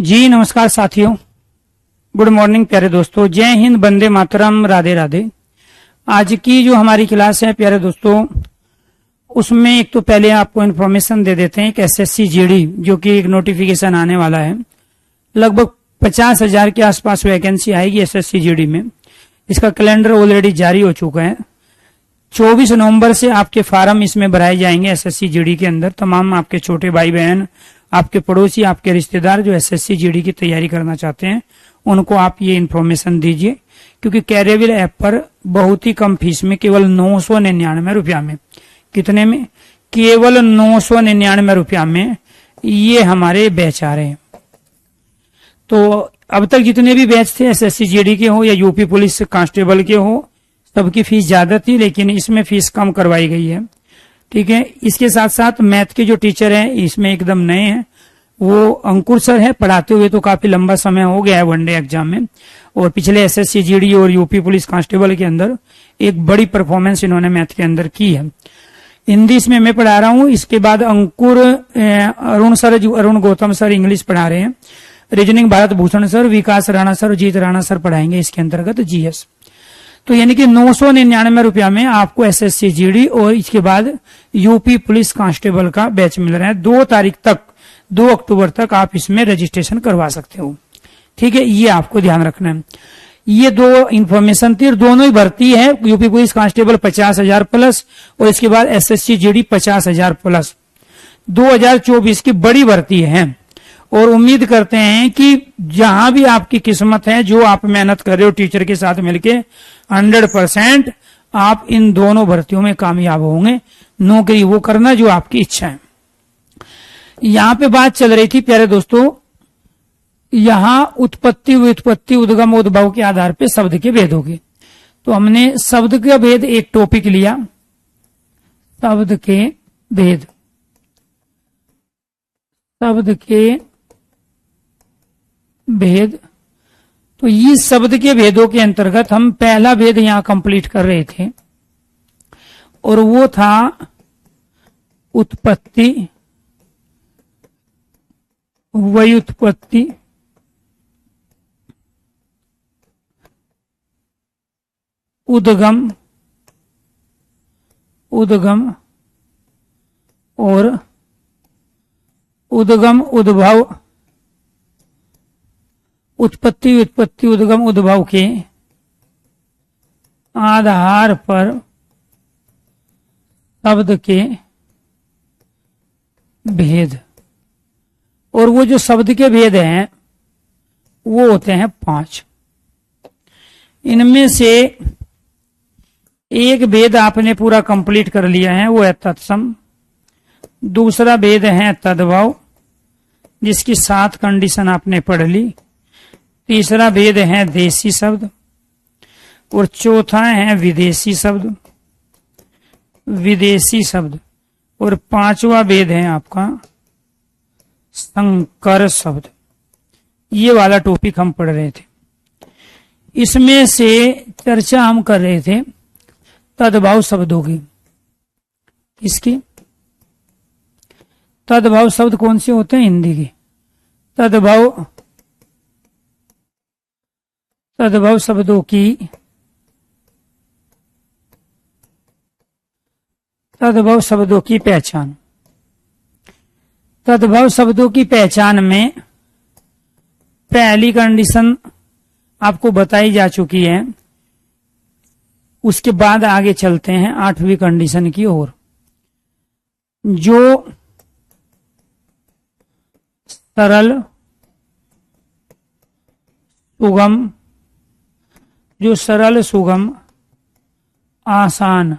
जी नमस्कार साथियों, good morning प्यारे दोस्तों। जय हिंद, वंदे मातरम, राधे राधे। आज की जो हमारी क्लास है प्यारे दोस्तों, उसमें एक तो पहले आपको इन्फॉर्मेशन दे देते हैं कि एसएससी जीडी जो कि एक नोटिफिकेशन आने वाला है, लगभग 50,000 के आसपास वैकेंसी आएगी एसएससी जीडी में। इसका कैलेंडर ऑलरेडी जारी हो चुका है। 24 नवंबर से आपके फार्म इसमें भराए जाएंगे एसएससी जीडी के अंदर। तमाम आपके छोटे भाई बहन, आपके पड़ोसी, आपके रिश्तेदार जो एसएससी जीडी की तैयारी करना चाहते हैं, उनको आप ये इन्फॉर्मेशन दीजिए, क्योंकि कैरियर ऐप पर बहुत ही कम फीस में, केवल 999 रुपया में, कितने में, केवल 999 रुपया में ये हमारे बैच आ रहे हैं। तो अब तक जितने भी बैच थे एसएससी जीडी के हो या यूपी पुलिस कांस्टेबल के हो, सबकी फीस ज्यादा थी, लेकिन इसमें फीस कम करवाई गई है। ठीक है। इसके साथ साथ मैथ के जो टीचर हैं इसमें एकदम नए हैं, वो अंकुर सर है। पढ़ाते हुए तो काफी लंबा समय हो गया है वनडे एग्जाम में, और पिछले एसएससी जीडी और यूपी पुलिस कांस्टेबल के अंदर एक बड़ी परफॉर्मेंस इन्होंने मैथ के अंदर की है। हिंदी इसमें मैं पढ़ा रहा हूँ। इसके बाद अंकुर, अरुण गौतम सर इंग्लिश पढ़ा रहे हैं। रीजनिंग भारत भूषण सर, विकास राणा सर, जीत राणा सर पढ़ाएंगे इसके अंतर्गत जीएस। तो यानी कि 999 रुपया में आपको एसएससी जीडी और इसके बाद यूपी पुलिस कांस्टेबल का बैच मिल रहा है। 2 तारीख तक, 2 अक्टूबर तक आप इसमें रजिस्ट्रेशन करवा सकते हो। ठीक है, ये आपको ध्यान रखना है। ये 2 इंफॉर्मेशन थी, दोनों ही भर्ती है। यूपी पुलिस कांस्टेबल 50,000 प्लस और इसके बाद एसएससी जीडी 50,000 प्लस। 2024 की बड़ी भर्ती है और उम्मीद करते हैं कि जहां भी आपकी किस्मत है, जो आप मेहनत कर रहे हो टीचर के साथ मिलके, 100% आप इन दोनों भर्तियों में कामयाब होंगे। नौकरी वो करना जो आपकी इच्छा है। यहां पे बात चल रही थी प्यारे दोस्तों, यहां उत्पत्ति, व्युत्पत्ति, उद्गम, उद्भव के आधार पे शब्द के भेद होंगे। तो हमने शब्द का भेद एक टॉपिक लिया, शब्द के भेद। शब्द के भेद, तो इस शब्द के भेदों के अंतर्गत हम पहला भेद यहां कंप्लीट कर रहे थे, और वो था उत्पत्ति, व्युत्पत्ति, उद्गम, और उद्गम उद्भव। उत्पत्ति, व्युत्पत्ति, उद्गम, उद्भव के आधार पर शब्द के भेद। और वो जो शब्द के भेद हैं वो होते हैं 5। इनमें से एक भेद आपने पूरा कंप्लीट कर लिया है, वो है तत्सम। दूसरा भेद है तद्भव, जिसकी 7 कंडीशन आपने पढ़ ली। तीसरा भेद है देशी शब्द, और चौथा है विदेशी शब्द, और 5वां भेद है आपका संकर शब्द। ये वाला टॉपिक हम पढ़ रहे थे। इसमें से चर्चा हम कर रहे थे तद्भव शब्दों की। इसकी तद्भव शब्द कौन से होते हैं? हिंदी के तद्भव शब्दों की, तद्भव शब्दों की पहचान। तद्भव शब्दों की पहचान में पहली कंडीशन आपको बताई जा चुकी है। उसके बाद आगे चलते हैं 8वीं कंडीशन की ओर। जो सरल, सुगम, आसान,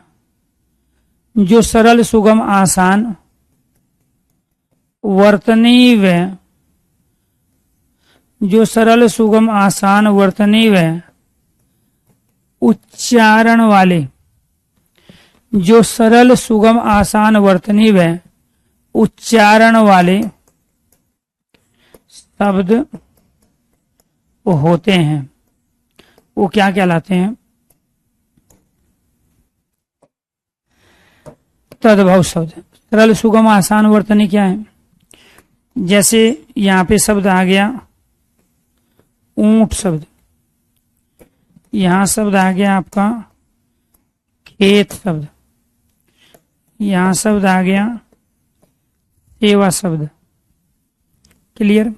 वर्तनी व उच्चारण वाले, शब्द होते हैं, वो क्या कहलाते हैं? तद्भव शब्द। सरल, सुगम, आसान, वर्तनी क्या है? जैसे यहाँ पे शब्द आ गया ऊंट शब्द, यहां शब्द आ गया आपका खेत शब्द, यहां शब्द आ गया सेवा शब्द। क्लियर?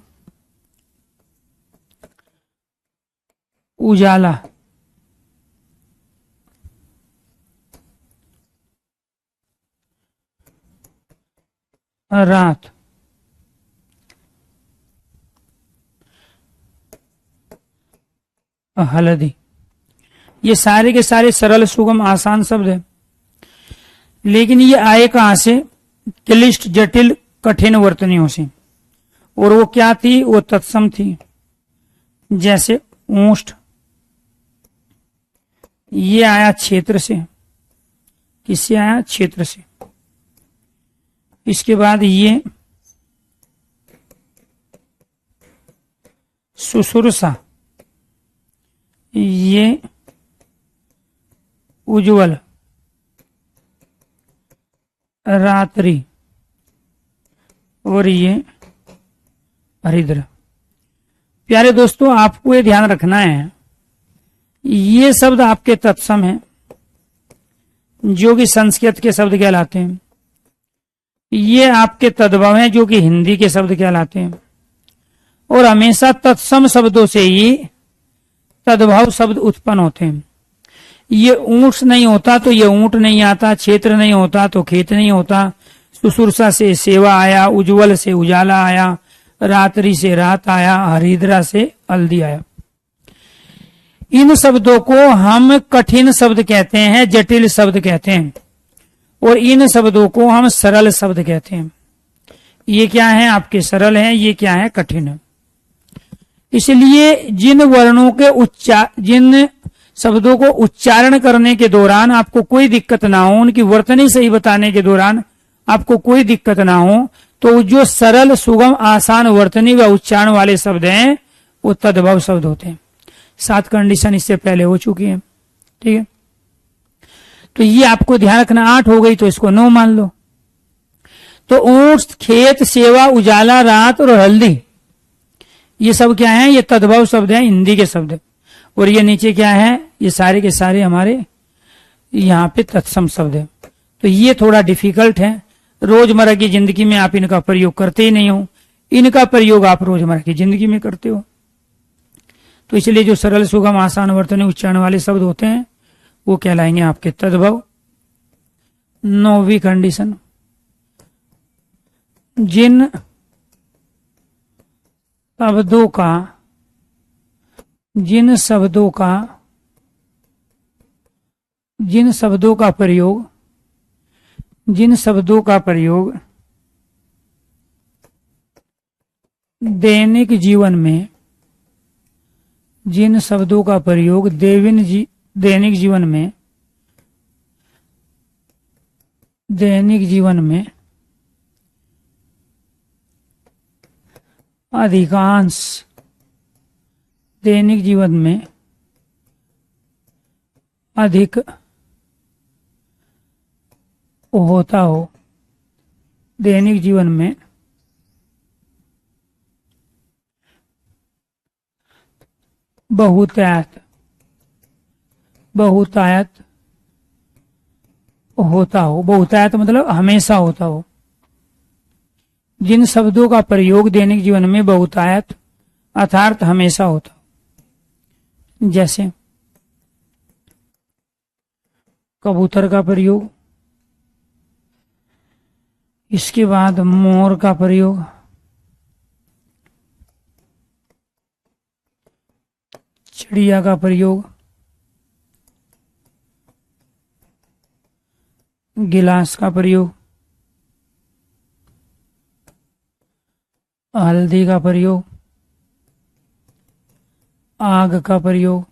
उजाला, रात, हल्दी। ये सारे के सारे सरल सुगम आसान शब्द है, लेकिन ये आए कहां से? क्लिष्ट जटिल कठिन वर्तनियों से। और वो क्या थी? वो तत्सम थी। जैसे ऊष्ट, ये आया क्षेत्र से। किससे आया? क्षेत्र से। इसके बाद ये सुसुरसा, ये उज्जवल, रात्रि, और ये हरिद्र। प्यारे दोस्तों, आपको ये ध्यान रखना है, ये शब्द आपके तत्सम हैं, जो कि संस्कृत के शब्द कहलाते हैं। ये आपके तद्भव हैं, जो कि हिंदी के शब्द कहलाते हैं। और हमेशा तत्सम शब्दों से ही तद्भव शब्द उत्पन्न होते हैं। ये ऊंट नहीं होता तो ये ऊंट नहीं आता, क्षेत्र नहीं होता तो खेत नहीं होता, सुसुरसा से सेवा आया, उज्जवल से उजाला आया, रात्रि से रात आया, हरिद्रा से हल्दी आया। इन शब्दों को हम कठिन शब्द कहते हैं, जटिल शब्द कहते हैं, और इन शब्दों को हम सरल शब्द कहते हैं। ये क्या है? आपके सरल हैं, ये क्या है? कठिन है। इसलिए जिन शब्दों को उच्चारण करने के दौरान आपको कोई दिक्कत ना हो, उनकी वर्तनी सही बताने के दौरान आपको कोई दिक्कत ना हो, तो जो सरल सुगम आसान वर्तनी व उच्चारण वाले शब्द हैं वो तद्भव शब्द होते हैं। 7 कंडीशन इससे पहले हो चुकी है। ठीक है, तो ये आपको ध्यान रखना। 8 हो गई तो इसको 9 मान लो। तो ऊंट, खेत, सेवा, उजाला, रात और हल्दी, ये सब क्या है? ये तद्भव शब्द है, हिंदी के शब्द। और ये नीचे क्या है? ये सारे के सारे हमारे यहाँ पे तत्सम शब्द है। तो ये थोड़ा डिफिकल्ट है, रोजमर्रा की जिंदगी में आप इनका प्रयोग करते ही नहीं हो। इनका प्रयोग आप रोजमर्रा की जिंदगी में करते हो। तो इसलिए जो सरल सुगम आसान वर्तनी उच्चारण वाले शब्द होते हैं वो कहलाएंगे आपके तद्भव। 9वीं कंडीशन, जिन शब्दों का प्रयोग दैनिक जीवन में, जिन शब्दों का प्रयोग दैनिक जीवन में अधिकांश, दैनिक जीवन में अधिक होता हो, दैनिक जीवन में बहुतायत होता हो। बहुतायत मतलब हमेशा होता हो। जिन शब्दों का प्रयोग दैनिक जीवन में बहुतायत अर्थात हमेशा होता हो, जैसे कबूतर का प्रयोग, इसके बाद मोर का प्रयोग, चिड़िया का प्रयोग, गिलास का प्रयोग, हल्दी का प्रयोग, आग का प्रयोग,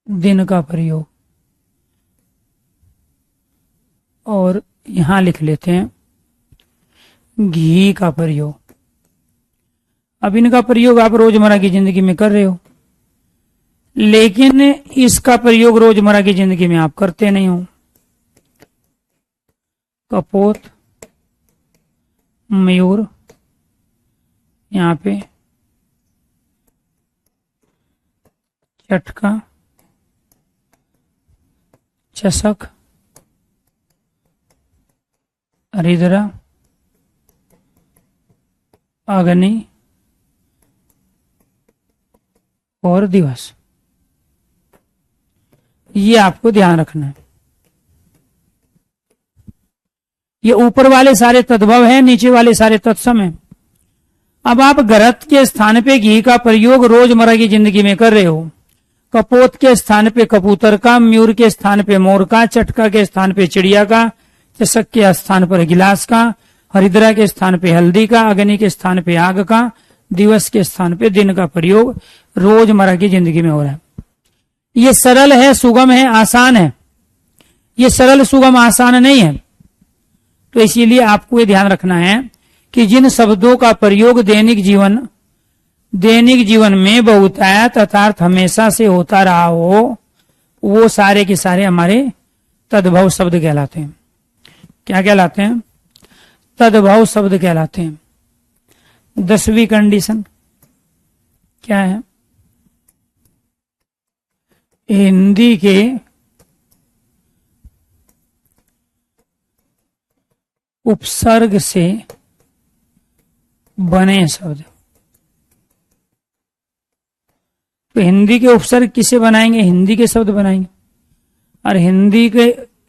दिन का प्रयोग। और यहां लिख लेते हैं घी का प्रयोग। अब इनका प्रयोग आप रोजमर्रा की जिंदगी में कर रहे हो, लेकिन इसका प्रयोग रोजमर्रा की जिंदगी में आप करते नहीं हो। कपोत, मयूर, यहाँ पे चटका, चषक, हरिद्रा, अग्नि और दिवस। ये आपको ध्यान रखना है। ये ऊपर वाले सारे तद्भव हैं, नीचे वाले सारे तत्सम हैं। अब आप घृत के स्थान पे घी का प्रयोग रोजमर्रा की जिंदगी में कर रहे हो। कपोत के स्थान पे कबूतर का, मयूर के स्थान पे मोर का, चटका के स्थान पे चिड़िया का, चषक के स्थान पर गिलास का, हरिद्रा के स्थान पे हल्दी का, अग्नि के स्थान पे आग का, दिवस के स्थान पे दिन का प्रयोग रोजमर्रा की जिंदगी में हो रहा है। ये सरल है, सुगम है, आसान है। ये सरल, सुगम, आसान नहीं है। तो इसीलिए आपको ये ध्यान रखना है कि जिन शब्दों का प्रयोग दैनिक जीवन में बहुतायत अर्थात हमेशा से होता रहा हो, वो सारे के सारे हमारे तद्भव शब्द कहलाते हैं। क्या कहलाते हैं? तद्भव शब्द कहलाते हैं। 10वीं कंडीशन क्या है? हिंदी के उपसर्ग से बने शब्द। तो हिंदी के उपसर्ग किसे बनाएंगे? हिंदी के शब्द बनाएंगे। और हिंदी के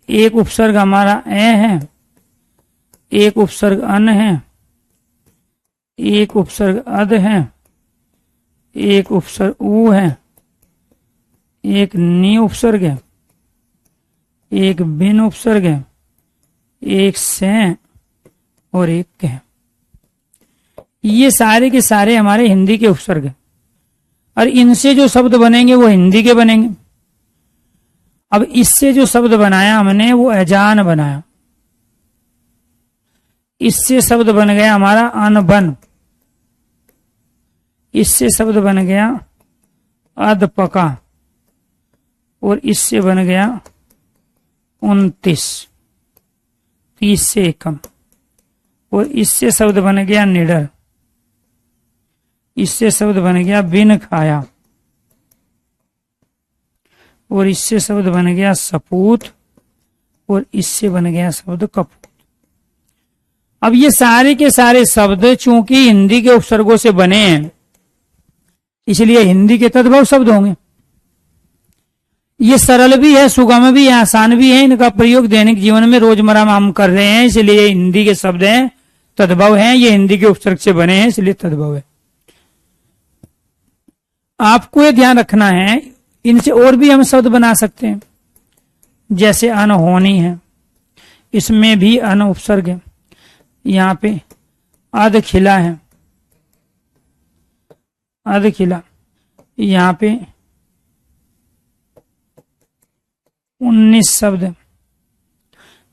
एक उपसर्ग हमारा ए है, एक उपसर्ग अन है, एक उपसर्ग अद है, एक उपसर्ग ऊ है, एक नी उपसर्ग है, एक बिन उपसर्ग है, एक से और एक के। ये सारे के सारे हमारे हिंदी के उपसर्ग हैं। और इनसे जो शब्द बनेंगे वो हिंदी के बनेंगे। अब इससे जो शब्द बनाया हमने वो अजान बनाया। इससे शब्द बन गया हमारा अनबन। इससे शब्द बन गया अधपका। और इससे बन गया 29, 30 से कम। और इससे शब्द बन गया निडर। इससे शब्द बन गया बिन खाया। और इससे शब्द बन गया सपूत। और इससे बन गया शब्द कपूत। अब ये सारे के सारे शब्द चूंकि हिंदी के उपसर्गों से बने हैं, इसलिए हिंदी के तद्भव शब्द होंगे। ये सरल भी है, सुगम भी है, आसान भी है। इनका प्रयोग दैनिक जीवन में रोजमर्रा में हम कर रहे हैं, इसलिए हिंदी के शब्द हैं, तद्भव हैं। ये हिंदी के उपसर्ग से बने हैं, इसलिए तद्भव है। आपको ये ध्यान रखना है, इनसे और भी हम शब्द बना सकते हैं। जैसे अनहोनी है, इसमें भी अन उपसर्ग है। यहाँ पे अध खिला है, अध खिला। यहाँ पे 19 शब्द है।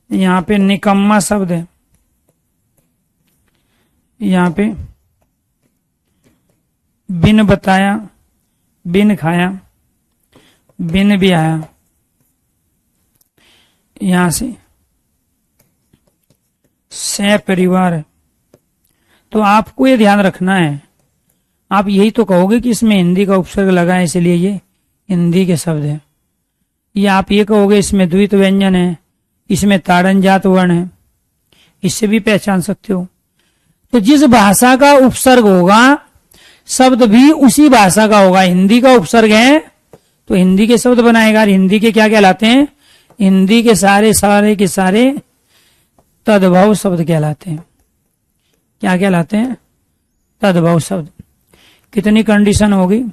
यहाँ पे निकम्मा शब्द है। यहाँ पे बिन बताया, बिन खाया, बिन भी आया। यहां से परिवार है। तो आपको ये ध्यान रखना है, आप यही तो कहोगे कि इसमें हिंदी का उपसर्ग लगा है इसलिए ये हिंदी के शब्द है। या आप ये कहोगे इसमें द्वित व्यंजन है, इसमें ताड़न जात वर्ण है, इससे भी पहचान सकते हो। तो जिस भाषा का उपसर्ग होगा शब्द भी उसी भाषा का होगा। हिंदी का उपसर्ग है तो हिंदी के शब्द बनाएगा। हिंदी के क्या कहलाते हैं? हिंदी के सारे के सारे तद्भव शब्द कहलाते हैं। क्या कहलाते हैं? तद्भव शब्द। कितनी कंडीशन होगी?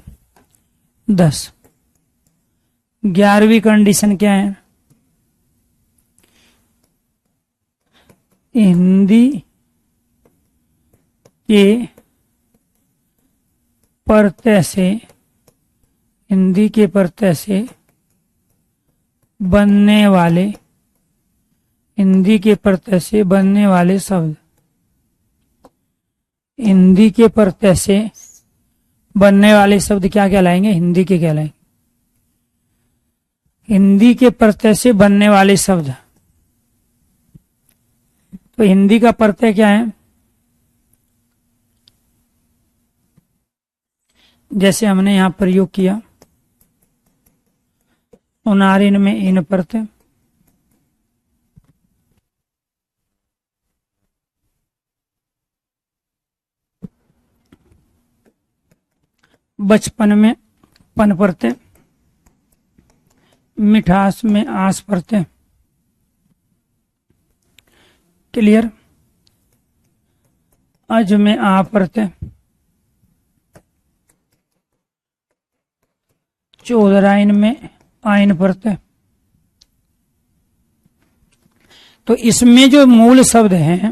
10। 11वीं कंडीशन क्या है? हिंदी के प्रत्यय से, हिंदी के प्रत्यय से बनने वाले, हिंदी के प्रत्यय से बनने वाले शब्द, हिंदी के प्रत्यय से बनने वाले शब्द क्या कहलाएंगे? हिंदी के कहलाएंगे। हिंदी के प्रत्यय से बनने वाले शब्द। तो हिंदी का प्रत्यय क्या है? जैसे हमने यहां प्रयोग किया उनारिन में इन प्रत्यय, बचपन में पन प्रत्यय, मिठास में आस प्रत्यय। क्लियर। अज में आ प्रत्यय, चौधराइन में आइन प्रत्यय। तो इसमें जो मूल शब्द हैं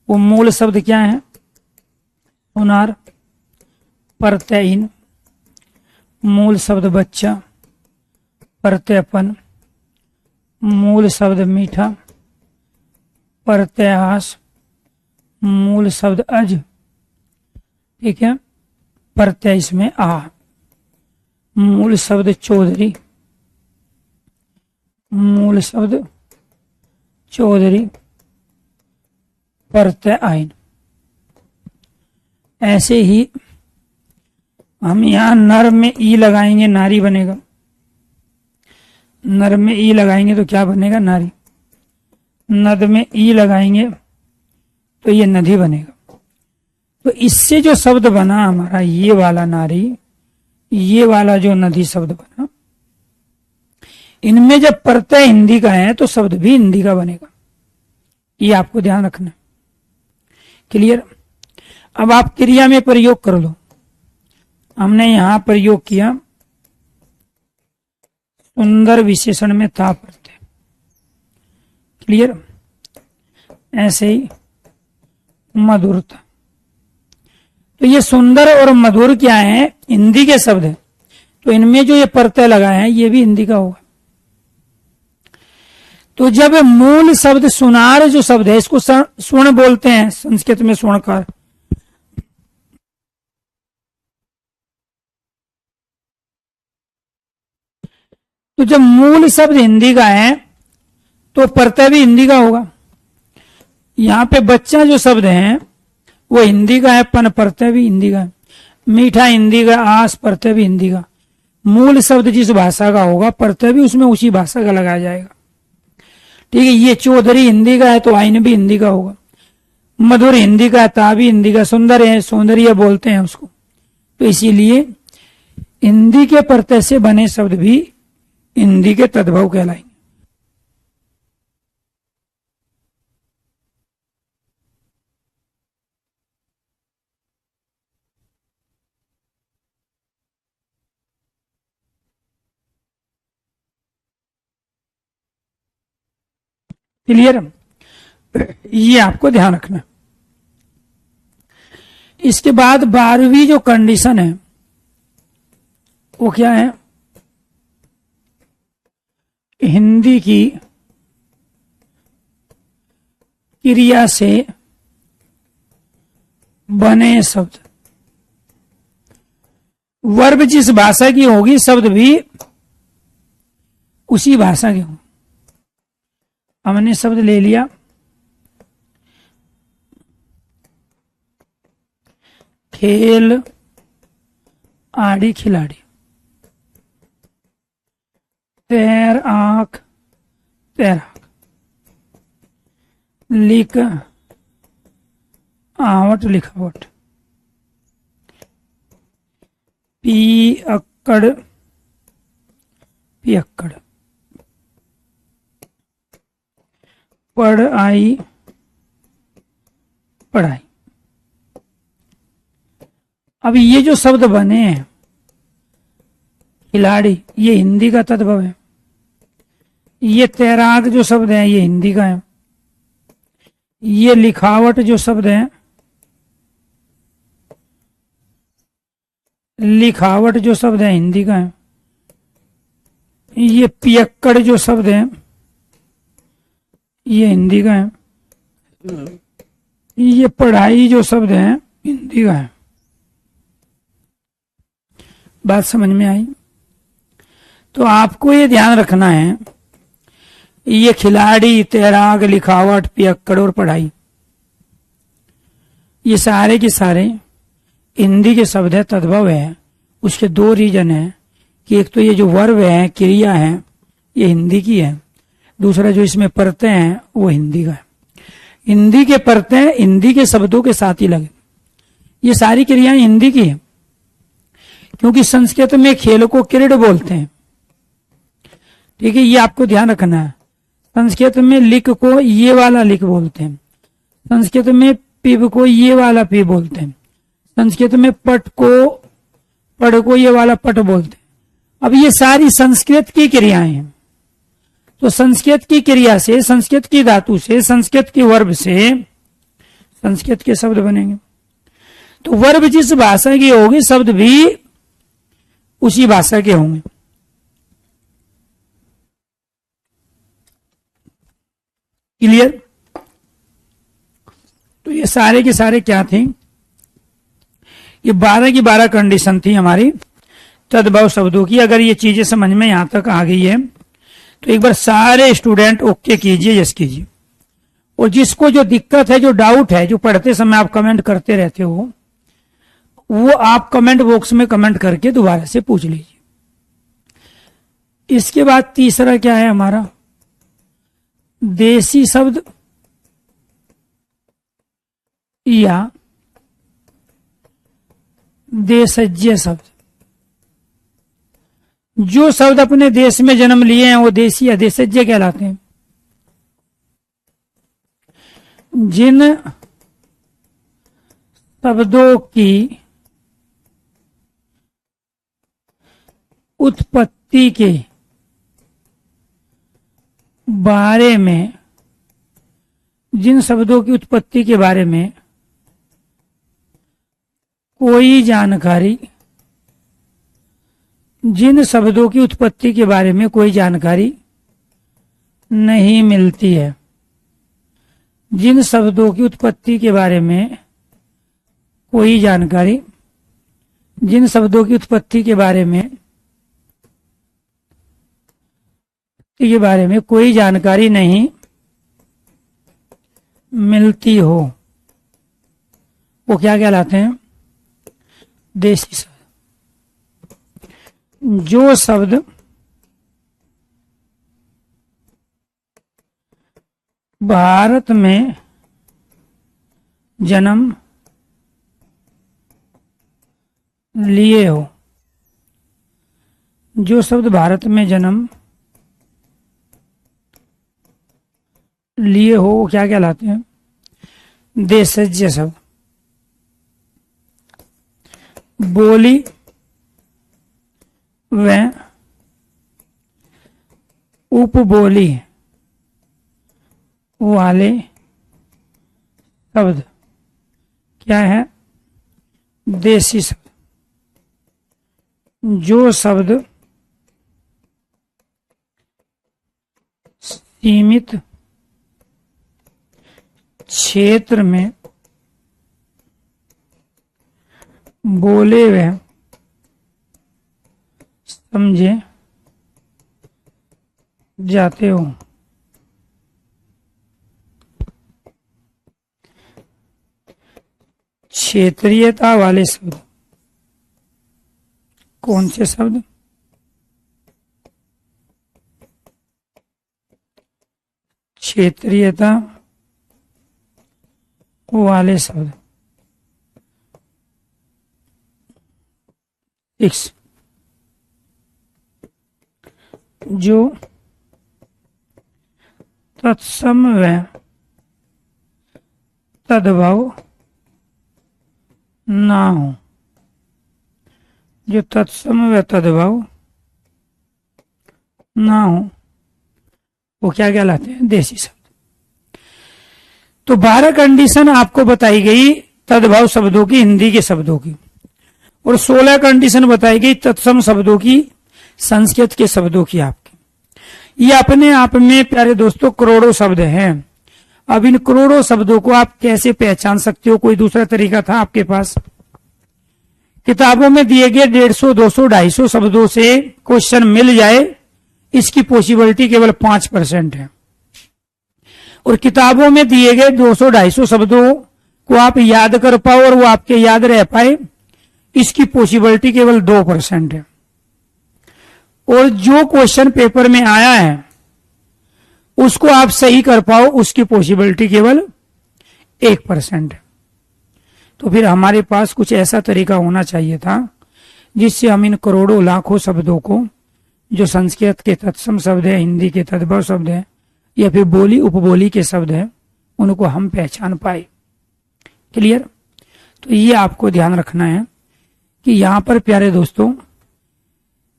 वो मूल शब्द क्या है? सुनार, प्रत्ययहीन, मूल शब्द बच्चा, प्रत्ययपन, मूल शब्द मीठा, प्रत्ययहास, मूल शब्द अज, ठीक है, प्रत्यय इसमें आ, मूल शब्द चौधरी, मूल शब्द चौधरी, प्रत्यय आइन। ऐसे ही हम यहां नर में ई लगाएंगे, नारी बनेगा। नर में ई लगाएंगे तो क्या बनेगा? नारी। नद में ई लगाएंगे तो ये नदी बनेगा। तो इससे जो शब्द बना हमारा ये वाला नारी, ये वाला जो नदी शब्द बना, इनमें जब प्रत्यय हिंदी का है तो शब्द भी हिंदी का बनेगा। ये आपको ध्यान रखना। क्लियर। अब आप क्रिया में प्रयोग कर लो। हमने यहां प्रयोग किया सुंदर विशेषण में था प्रत्यय। क्लियर। ऐसे ही मधुरता। तो ये सुंदर और मधुर क्या है? हिंदी के शब्द है। तो इनमें जो ये प्रत्यय लगाए हैं ये भी हिंदी का होगा। तो जब मूल शब्द सुनार जो शब्द है इसको स्वर्ण बोलते हैं, संस्कृत में स्वर्णकार। तो जब मूल शब्द हिंदी का है तो प्रत्यय भी हिंदी का होगा। यहां पे बच्चा जो शब्द है वो हिंदी का है, पन प्रत्यय भी हिंदी का है, मीठा हिंदी का, आस प्रत्यय भी हिंदी का। मूल शब्द जिस भाषा का होगा प्रत्यय भी उसमें उसी भाषा का लगाया जाएगा। ठीक है। ये चौधरी हिंदी का है तो आइन भी हिंदी का होगा। मधुर हिंदी का है, ता भी हिंदी का। सुंदर है, सौंदर्य बोलते हैं उसको। तो इसीलिए हिंदी के प्रत्यय से बने शब्द भी हिंदी के तद्भव कहलाएंगे। क्लियर। ये आपको ध्यान रखना। इसके बाद 12वीं जो कंडीशन है वो क्या है? हिंदी की क्रिया से बने शब्द, वर्ब जिस भाषा की होगी शब्द भी उसी भाषा के होंगे। हमने शब्द ले लिया खेल आड़ी खिलाड़ी, तैर आंख तैराक, लिख आवट लिखावट, पी अक्कड़ पियक्कड़, पढ़ आई पढ़ाई। अब ये जो शब्द बने हैं खिलाड़ी, ये हिंदी का तद्भव है। ये तैराक जो शब्द है ये हिंदी का है। ये लिखावट जो शब्द है, लिखावट जो शब्द है हिंदी का है। ये पियक्कड़ जो शब्द है ये हिंदी का है। ये पढ़ाई जो शब्द है हिंदी का है। बात समझ में आई? तो आपको ये ध्यान रखना है, ये खिलाड़ी, तैराक, लिखावट, पियक्कड़ और पढ़ाई, ये सारे के सारे हिंदी के शब्द है, तद्भव है। उसके दो रीजन है। कि एक तो ये जो वर्ब है, क्रिया है, ये हिंदी की है, दूसरा जो इसमें परतें हैं वो हिंदी का है। हिंदी के परतें हिंदी के शब्दों के साथ ही लगे। ये सारी क्रियाएं हिंदी की है, क्योंकि संस्कृत में खेल को क्रीड बोलते हैं। ठीक है, ये आपको ध्यान रखना है। संस्कृत में लिख को ये वाला लिख बोलते हैं, संस्कृत में पिब को ये वाला पी बोलते हैं, संस्कृत में पट को पढ़ को ये वाला पट बोलते हैं। अब ये सारी संस्कृत की क्रियाएं हैं, तो संस्कृत की क्रिया से, संस्कृत की धातु से, संस्कृत के वर्ब से संस्कृत के शब्द बनेंगे। तो वर्ब जिस भाषा के होंगे, शब्द भी उसी भाषा के होंगे। क्लियर? तो ये सारे के सारे क्या थे? ये 12 की 12 कंडीशन थी हमारी तद्भव शब्दों की। अगर ये चीजें समझ में यहां तक आ गई है तो एक बार सारे स्टूडेंट ओके कीजिए, यस कीजिए। और जिसको जो दिक्कत है, जो डाउट है, जो पढ़ते समय आप कमेंट करते रहते हो, वो आप कमेंट बॉक्स में कमेंट करके दोबारा से पूछ लीजिए। इसके बाद तीसरा क्या है हमारा? देसी शब्द या देशज्य शब्द। जो शब्द अपने देश में जन्म लिए हैं वो देसी या देशज्य कहलाते हैं। जिन शब्दों की उत्पत्ति के बारे में, जिन शब्दों की उत्पत्ति के बारे में कोई जानकारी, जिन शब्दों की उत्पत्ति के बारे में कोई जानकारी नहीं मिलती है, जिन शब्दों की उत्पत्ति के बारे में कोई जानकारी, जिन शब्दों की उत्पत्ति के बारे में कोई जानकारी नहीं मिलती हो, वो क्या कहलाते हैं? देसी शब्द। जो शब्द भारत में जन्म लिए हो, जो शब्द भारत में जन्म लिए हो, वो क्या कहलाते हैं? देशज्य शब्द। बोली व उपबोली वाले शब्द क्या है? देसी शब्द। जो शब्द सीमित क्षेत्र में बोले व समझे जाते हो, क्षेत्रीयता वाले शब्द। कौन से शब्द? क्षेत्रीयता वाले शब्द। X जो तत्सम व तद्भव ना हो, जो तत्सम व तद्भव ना हो, वो क्या कहलाते हैं? देसी शब्द। तो 12 कंडीशन आपको बताई गई तद्भव शब्दों की, हिंदी के शब्दों की, और 16 कंडीशन बताई गई तत्सम शब्दों की, संस्कृत के शब्दों की आपकी। ये अपने आप में प्यारे दोस्तों करोड़ों शब्द हैं। अब इन करोड़ों शब्दों को आप कैसे पहचान सकते हो? कोई दूसरा तरीका था आपके पास? किताबों में दिए गए 150, 200, 250 शब्दों से क्वेश्चन मिल जाए, इसकी पॉसिबिलिटी केवल 5% है। और किताबों में दिए गए 200, 250 शब्दों को आप याद कर पाओ और वो आपके याद रह पाए, इसकी पॉसिबिलिटी केवल 2% है। और जो क्वेश्चन पेपर में आया है उसको आप सही कर पाओ, उसकी पॉसिबिलिटी केवल 1% है। तो फिर हमारे पास कुछ ऐसा तरीका होना चाहिए था जिससे हम इन करोड़ों लाखों शब्दों को, जो संस्कृत के तत्सम शब्द है, हिंदी के तद्भव शब्द है, या फिर बोली उपबोली के शब्द है, उनको हम पहचान पाए। क्लियर? तो ये आपको ध्यान रखना है कि यहां पर प्यारे दोस्तों,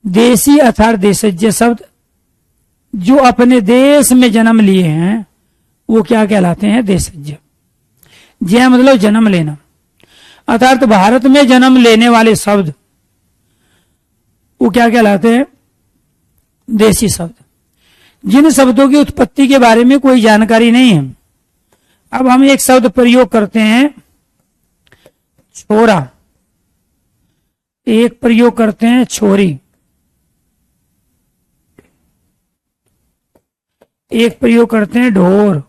देशी अर्थात देशज शब्द जो अपने देश में जन्म लिए हैं वो क्या कहलाते हैं? देशज। जय मतलब जन्म लेना, अर्थात भारत में जन्म लेने वाले शब्द वो क्या कहलाते हैं? देशी शब्द। जिन शब्दों की उत्पत्ति के बारे में कोई जानकारी नहीं है। अब हम एक शब्द प्रयोग करते हैं छोरा, एक प्रयोग करते हैं छोरी, एक प्रयोग करते हैं ढोर,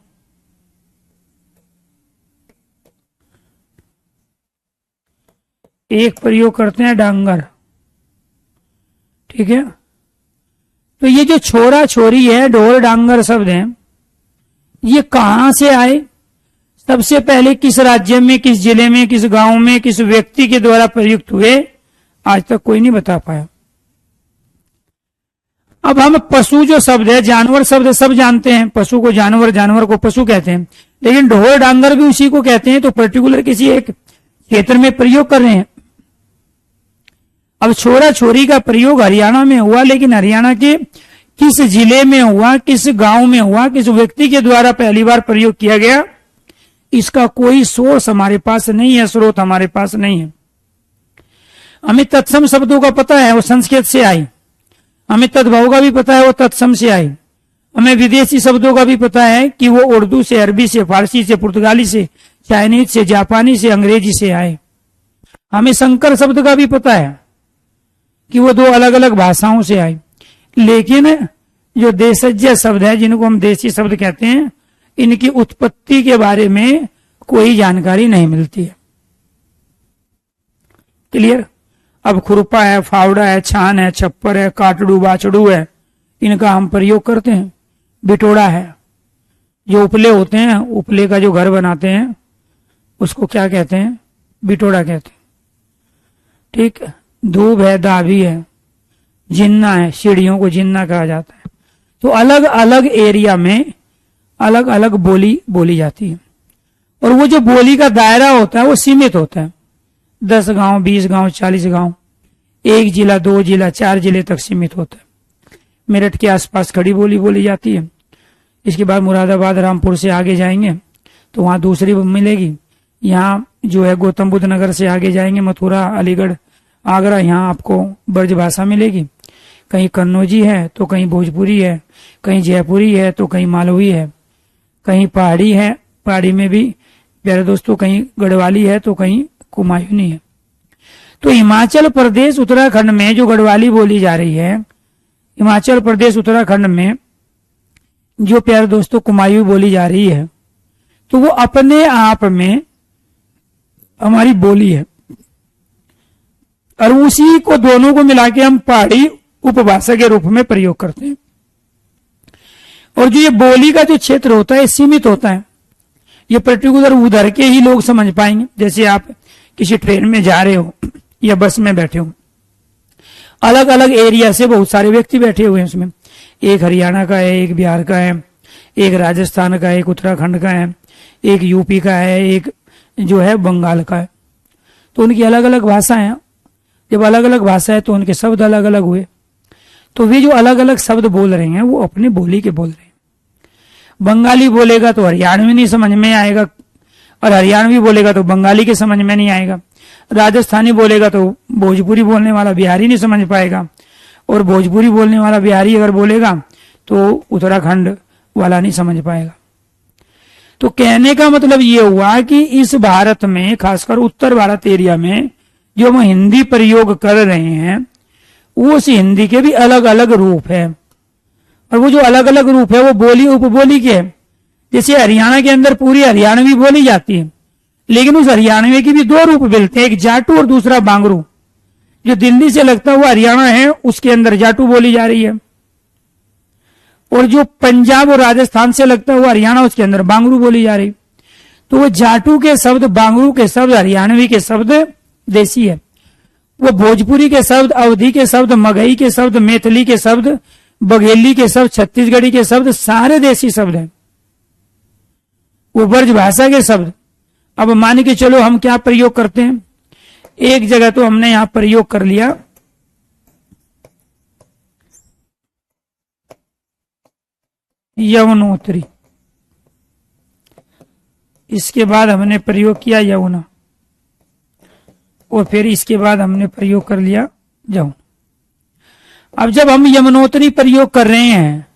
एक प्रयोग करते हैं डांगर। ठीक है? तो ये जो छोरा छोरी है, ढोर डांगर शब्द हैं, ये कहां से आए? सबसे पहले किस राज्य में, किस जिले में, किस गांव में, किस व्यक्ति के द्वारा प्रयुक्त हुए, आज तक कोई नहीं बता पाया। अब हम पशु जो शब्द है, जानवर शब्द सब जानते हैं, पशु को जानवर, जानवर को पशु कहते हैं, लेकिन ढोर डांगर भी उसी को कहते हैं। तो पर्टिकुलर किसी एक क्षेत्र में प्रयोग कर रहे हैं। अब छोरा छोरी का प्रयोग हरियाणा में हुआ, लेकिन हरियाणा के किस जिले में हुआ, किस गांव में हुआ, किस व्यक्ति के द्वारा पहली बार प्रयोग किया गया, इसका कोई सोर्स हमारे पास नहीं है, स्रोत हमारे पास नहीं है। हमें तत्सम शब्दों का पता है वो संस्कृत से आई, हमें तद्भव का भी पता है वो तत्सम से आई, हमें विदेशी शब्दों का भी पता है कि वो उर्दू से, अरबी से, फारसी से, पुर्तगाली से, चाइनीज से, जापानी से, अंग्रेजी से आए। हमें संकर शब्द का भी पता है कि वो 2 अलग अलग भाषाओं से आए। लेकिन जो देशज शब्द है, जिनको हम देशी शब्द कहते हैं, इनकी उत्पत्ति के बारे में कोई जानकारी नहीं मिलती है। क्लियर? अब खुरपा है, फावड़ा है, छान है, छप्पर है, काटड़ू, बाछड़ू है, इनका हम प्रयोग करते हैं। बिटोड़ा है, जो उपले होते हैं, उपले का जो घर बनाते हैं उसको क्या कहते हैं? बिटोड़ा कहते हैं। ठीक? धूप है, दाभी है, जिन्ना है, सीढ़ियों को जिन्ना कहा जाता है। तो अलग अलग एरिया में अलग अलग बोली बोली जाती है, और वो जो बोली का दायरा होता है वो सीमित होता है। 10 गांव, 20 गांव, 40 गांव, 1 जिला, 2 जिला, 4 जिले तक सीमित होता है। मेरठ के आसपास खड़ी बोली बोली जाती है। इसके बाद मुरादाबाद, रामपुर से आगे जाएंगे तो वहां दूसरी मिलेगी। यहाँ जो है गौतम बुद्ध नगर से आगे जाएंगे, मथुरा, अलीगढ़, आगरा, यहाँ आपको ब्रज भाषा मिलेगी। कहीं कन्नौजी है तो कहीं भोजपुरी है, कहीं जयपुरी है तो कहीं मालवी है, कहीं पहाड़ी है, पहाड़ी में भी प्यारे दोस्तों कहीं गढ़वाली है तो कहीं कुमायूनी है। तो हिमाचल प्रदेश उत्तराखंड में जो गढ़वाली बोली जा रही है, हिमाचल प्रदेश उत्तराखंड में जो प्यारे दोस्तों कुमायूं बोली जा रही है, तो वो अपने आप में हमारी बोली है, और उसी को दोनों को मिला के हम पहाड़ी उपभाषा के रूप में प्रयोग करते हैं। और जो ये बोली का जो क्षेत्र होता है सीमित होता है, ये पर्टिकुलर उधर के ही लोग समझ पाएंगे। जैसे आप किसी ट्रेन में जा रहे हो या बस में बैठे हो, अलग अलग एरिया से बहुत सारे व्यक्ति बैठे हुए हैं, उसमें एक हरियाणा का है, एक बिहार का है, एक राजस्थान का है, एक उत्तराखंड का है, एक यूपी का है, एक जो है बंगाल का है। तो उनकी अलग अलग भाषा है। जब अलग अलग भाषा है तो उनके शब्द अलग अलग हुए। तो वे जो अलग अलग शब्द बोल रहे हैं वो अपनी बोली के बोल रहे हैं। बंगाली बोलेगा तो हरियाणवी नहीं समझ में आएगा, और हरियाणवी बोलेगा तो बंगाली के समझ में नहीं आएगा। राजस्थानी बोलेगा तो भोजपुरी बोलने वाला बिहारी नहीं समझ पाएगा, और भोजपुरी बोलने वाला बिहारी अगर बोलेगा तो उत्तराखंड वाला नहीं समझ पाएगा। तो कहने का मतलब ये हुआ कि इस भारत में, खासकर उत्तर भारत एरिया में जो हम हिंदी प्रयोग कर रहे हैं, उस हिंदी के भी अलग अलग रूप है, और वो जो अलग अलग रूप है वो बोली उपबोली के है। जैसे हरियाणा के अंदर पूरी हरियाणवी बोली जाती है, लेकिन उस हरियाणवी के भी 2 रूप मिलते हैं, एक जाटू और दूसरा बांगरू। जो दिल्ली से लगता हुआ हरियाणा है उसके अंदर जाटू बोली जा रही है, और जो पंजाब और राजस्थान से लगता हुआ हरियाणा उसके अंदर बांगरू बोली जा रही। तो वो जाटू के शब्द, बांगरू के शब्द, हरियाणवी के शब्द देसी है। वो भोजपुरी के शब्द, अवधी के शब्द, मगही के शब्द, मैथिली के शब्द, बघेली के शब्द, छत्तीसगढ़ी के शब्द सारे देसी शब्द हैं, वो ब्रज भाषा के शब्द। अब मान के चलो हम क्या प्रयोग करते हैं, एक जगह तो हमने यहां प्रयोग कर लिया, यमुनोत्री, इसके बाद हमने प्रयोग किया यमुना, और फिर इसके बाद हमने प्रयोग कर लिया जमुना। अब जब हम यमुनोत्री प्रयोग कर रहे हैं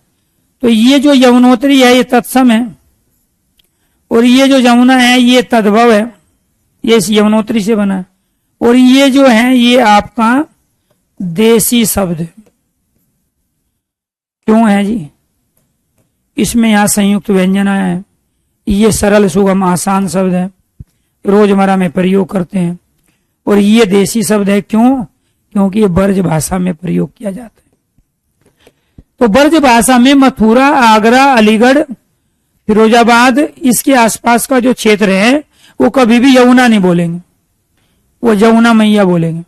तो ये जो यमुनोत्री है ये तत्सम है, और ये जो यमुना है ये तद्भव है, ये इस यमुनोत्री से बना है, और ये जो है ये आपका देसी शब्द है। क्यों है जी, इसमें यहां संयुक्त व्यंजन आया है, ये सरल सुगम आसान शब्द है, रोजमर्रा में प्रयोग करते हैं, और ये देसी शब्द है। क्यों? क्योंकि ये ब्रज भाषा में प्रयोग किया जाता है। तो ब्रज भाषा में मथुरा, आगरा, अलीगढ़, फिरोजाबाद, इसके आसपास का जो क्षेत्र है वो कभी भी यमुना नहीं बोलेंगे, वो यमुना मैया बोलेंगे।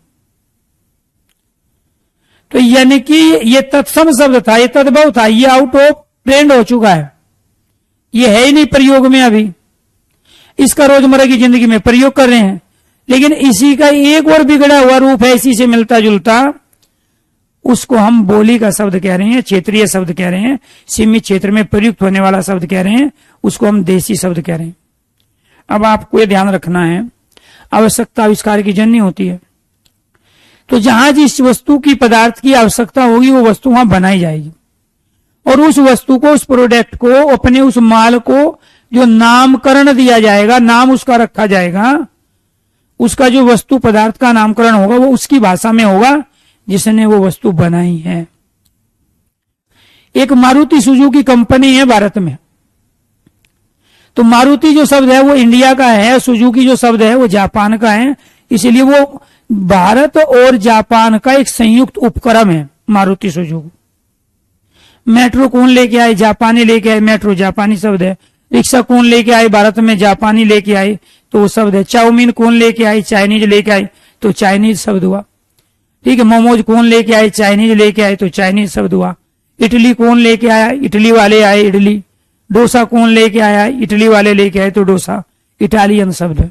तो यानी कि ये तत्सम शब्द था, ये तद्भव था, ये आउट ऑफ ट्रेंड हो चुका है, ये है ही नहीं प्रयोग में अभी, इसका रोजमर्रा की जिंदगी में प्रयोग कर रहे हैं। लेकिन इसी का एक और बिगड़ा हुआ रूप है, इसी से मिलता जुलता, उसको हम बोली का शब्द कह रहे हैं, क्षेत्रीय शब्द कह रहे हैं, सीमित क्षेत्र में प्रयुक्त होने वाला शब्द कह रहे हैं, उसको हम देसी शब्द कह रहे हैं। अब आपको ये ध्यान रखना है, आवश्यकता आविष्कार की जननी होती है, तो जहां जिस वस्तु की, पदार्थ की आवश्यकता होगी वो वस्तु वहां बनाई जाएगी, और उस वस्तु को, उस प्रोडक्ट को, अपने उस माल को जो नामकरण दिया जाएगा, नाम उसका रखा जाएगा, उसका जो वस्तु पदार्थ का नामकरण होगा वो उसकी भाषा में होगा जिसने वो वस्तु बनाई है। एक मारुति सुजुकी कंपनी है भारत में, तो मारुति जो शब्द है वो इंडिया का है, सुजुकी जो शब्द है वो जापान का है, इसलिए वो भारत और जापान का एक संयुक्त उपक्रम है मारुति सुजुकी। मेट्रो कौन लेके आए? जापानी लेके आए, मेट्रो जापानी शब्द है। रिक्शा कौन लेके आए? भारत में जापानी लेके आए, तो वो शब्द है। चाउमीन कौन लेके आए? चाइनीज लेके आए, तो चाइनीज शब्द हुआ। ठीक है, मोमोज कौन लेके आए? चाइनीज लेके आए, तो चाइनीज शब्द हुआ। इडली कौन लेके आया? इटली वाले आए इडली। डोसा कौन लेके आया? इटली वाले लेके आए, तो डोसा इटालियन शब्द है।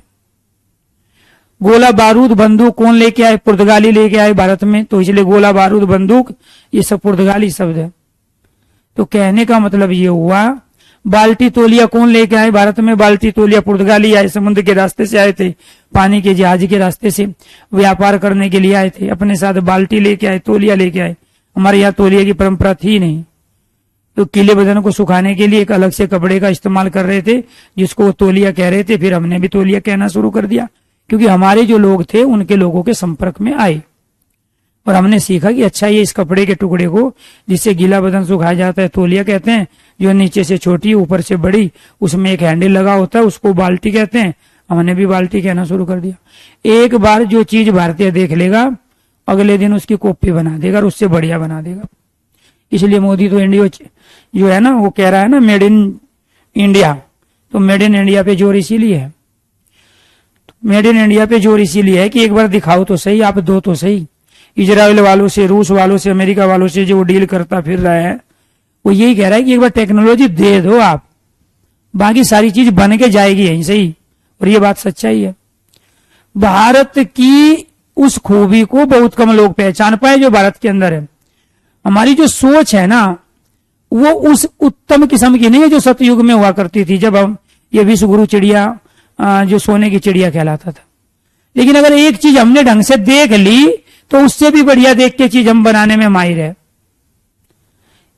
गोला बारूद बंदूक कौन लेके आए? पुर्तगाली लेके आए भारत में, तो इसलिए गोला बारूद बंदूक ये सब पुर्तगाली शब्द है। तो कहने का मतलब ये हुआ, बाल्टी तोलिया कौन लेके आए भारत में? बाल्टी तोलिया पुर्तगाली आए, समुद्र के रास्ते से आए थे, पानी के जहाज के रास्ते से व्यापार करने के लिए आए थे, अपने साथ बाल्टी लेके आए, तोलिया लेके आए। हमारे यहाँ तोलिया की परंपरा थी नहीं, तो गीले बदन को सुखाने के लिए एक अलग से कपड़े का इस्तेमाल कर रहे थे जिसको वो तोलिया कह रहे थे। फिर हमने भी तोलिया कहना शुरू कर दिया, क्योंकि हमारे जो लोग थे उनके लोगों के संपर्क में आए, और हमने सीखा कि अच्छा ये इस कपड़े के टुकड़े को जिससे गीला बदन सुखाया जाता है तोलिया कहते हैं, जो नीचे से छोटी ऊपर से बड़ी, उसमें एक हैंडल लगा होता है, उसको बाल्टी कहते हैं। हमने भी बाल्टी कहना शुरू कर दिया। एक बार जो चीज भारतीय देख लेगा अगले दिन उसकी कॉपी बना देगा और उससे बढ़िया बना देगा। इसलिए मोदी तो इंडिया जो है ना वो कह रहा है ना मेड इन इंडिया, तो मेड इन इंडिया पे जोर इसीलिए है, मेड इन इंडिया पे जोर इसीलिए है कि एक बार दिखाओ तो सही, आप दो तो सही। इजराइल वालों से, रूस वालों से, अमेरिका वालों से जो डील करता फिर रहा है वो यही कह रहा है कि एक बार टेक्नोलॉजी दे दो आप, बाकी सारी चीज बन के जाएगी यहीं से ही। और ये बात सच्चाई है। भारत की उस खूबी को बहुत कम लोग पहचान पाए जो भारत के अंदर है। हमारी जो सोच है ना वो उस उत्तम किस्म की नहीं है जो सतयुग में हुआ करती थी, जब हम ये विश्व गुरु चिड़िया जो सोने की चिड़िया कहलाता था। लेकिन अगर एक चीज हमने ढंग से देख ली तो उससे भी बढ़िया देख के चीज हम बनाने में माहिर है।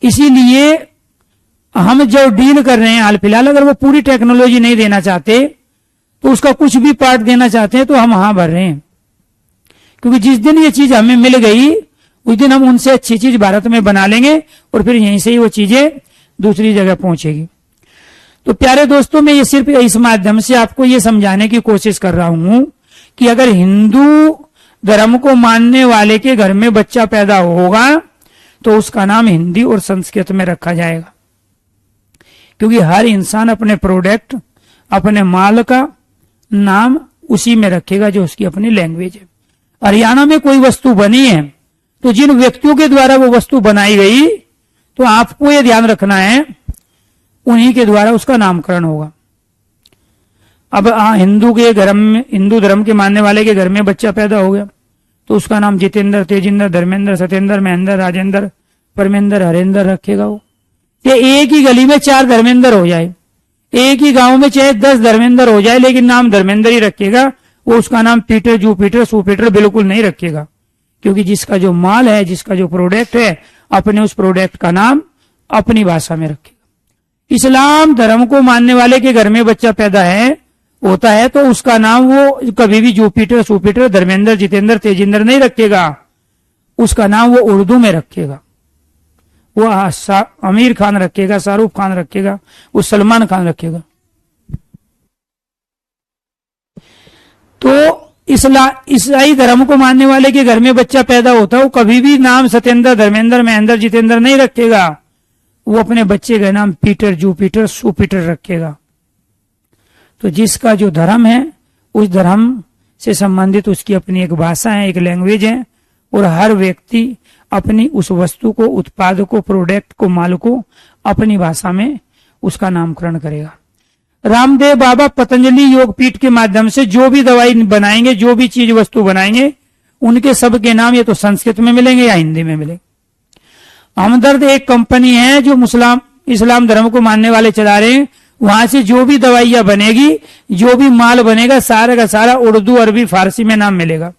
इसीलिए हम जो डील कर रहे हैं हाल फिलहाल, अगर वो पूरी टेक्नोलॉजी नहीं देना चाहते तो उसका कुछ भी पार्ट देना चाहते हैं तो हम हाँ भर रहे हैं, क्योंकि जिस दिन ये चीज हमें मिल गई उस दिन हम उनसे अच्छी चीज भारत में बना लेंगे और फिर यहीं से ही वो चीजें दूसरी जगह पहुंचेगी। तो प्यारे दोस्तों, मैं ये सिर्फ इस माध्यम से आपको ये समझाने की कोशिश कर रहा हूं कि अगर हिंदू धर्म को मानने वाले के घर में बच्चा पैदा होगा तो उसका नाम हिंदी और संस्कृत में रखा जाएगा, क्योंकि हर इंसान अपने प्रोडक्ट, अपने माल का नाम उसी में रखेगा जो उसकी अपनी लैंग्वेज है। हरियाणा में कोई वस्तु बनी है तो जिन व्यक्तियों के द्वारा वो वस्तु बनाई गई तो आपको ये ध्यान रखना है उन्हीं के द्वारा उसका नामकरण होगा। अब हिंदू के घर में, हिंदू धर्म के मानने वाले के घर में बच्चा पैदा हो गया तो उसका नाम जितेंद्र, तेजिंदर, धर्मेंद्र, सत्येंद्र, महेंद्र, राजेंद्र, परमेंद्र, हरेंद्र रखेगा वो। ये एक ही गली में 4 धर्मेंद्र हो जाए, एक ही गांव में चाहे 10 धर्मेंद्र हो जाए, लेकिन नाम धर्मेंद्र ही रखेगा। वो उसका नाम पीटर, जुपिटर, सुपीटर बिल्कुल नहीं रखेगा, क्योंकि जिसका जो माल है, जिसका जो प्रोडक्ट है, अपने उस प्रोडक्ट का नाम अपनी भाषा में रखेगा। इस्लाम धर्म को मानने वाले के घर में बच्चा पैदा होता है तो उसका नाम वो कभी भी जुपिटर, सुपीटर, धर्मेंद्र, जितेंद्र, तेजिंदर नहीं रखेगा। उसका नाम वो उर्दू में रखेगा। वो आमिर खान रखेगा, शाहरुख खान रखेगा, वो सलमान खान रखेगा। तो ईसाई धर्म को मानने वाले के घर में बच्चा पैदा होता है, वो कभी भी नाम सत्येंद्र, धर्मेंद्र, महेंद्र, जितेंद्र नहीं रखेगा। वो अपने बच्चे का नाम पीटर, जुपिटर, सुपीटर रखेगा। तो जिसका जो धर्म है उस धर्म से संबंधित उसकी अपनी एक भाषा है, एक लैंग्वेज है, और हर व्यक्ति अपनी उस वस्तु को, उत्पाद को, प्रोडक्ट को, माल को अपनी भाषा में उसका नामकरण करेगा। रामदेव बाबा पतंजलि योगपीठ के माध्यम से जो भी दवाई बनाएंगे, जो भी चीज वस्तु बनाएंगे, उनके सबके नाम ये तो संस्कृत में मिलेंगे या हिंदी में मिलेंगे। हमदर्द एक कंपनी है जो इस्लाम धर्म को मानने वाले चला रहे हैं। वहां से जो भी दवाइयां बनेगी, जो भी माल बनेगा, सारा का सारा उर्दू, अरबी, फारसी में नाम मिलेगा।